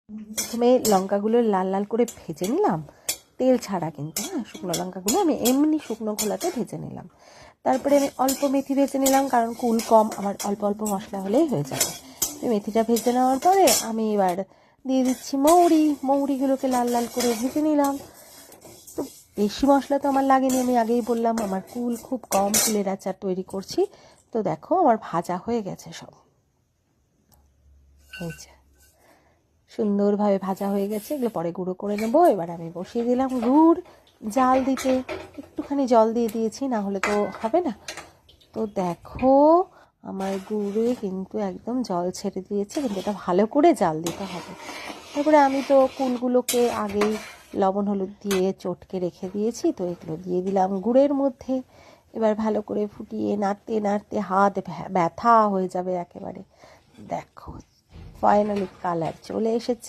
প্রথমে লঙ্কাগুলো লাল লাল করে ভেজে নিলাম, তেল ছাড়া কিন্তু, হ্যাঁ, শুকনো লঙ্কাগুলো আমি এমনি শুকনো খোলাতে ভেজে নিলাম। তারপরে আমি অল্প মেথি ভেজে নিলাম, কারণ কুল কম, আমার অল্প অল্প মশলা হলেই হয়ে যাবে। মেথিটা ভেজে নেওয়ার পরে আমি এবার দিয়ে দিচ্ছি মৌরিগুলোকে লাল লাল করে ভেজে নিলাম। তো বেশি মশলা তো আমার লাগেনি, আমি আগেই বললাম আমার কুল খুব কম, কুলের আচার তৈরি করছি। তো দেখো আমার ভাজা হয়ে গেছে সব, হয়েছে, সুন্দরভাবে ভাজা হয়ে গেছে। এগুলো পরে গুঁড়ো করে নেবো। এবার আমি বসিয়ে দিলাম গুড় জাল দিতে, একটুখানি জল দিয়ে দিয়েছি, না হলে তো হবে না। তো দেখো আমার গুড়ে কিন্তু একদম জল ছেড়ে দিয়েছে, কিন্তু এটা ভালো করে জাল দিতে হবে। তারপরে আমি তো কুলগুলোকে আগেই লবণ হলুদ দিয়ে চটকে রেখে দিয়েছি, তো এগুলো দিয়ে দিলাম গুড়ের মধ্যে। এবার ভালো করে ফুটিয়ে নাড়তে নাড়তে হাত ব্যথা হয়ে যাবে একেবারে। দেখো ফাইনালি কালার চলে এসেছে।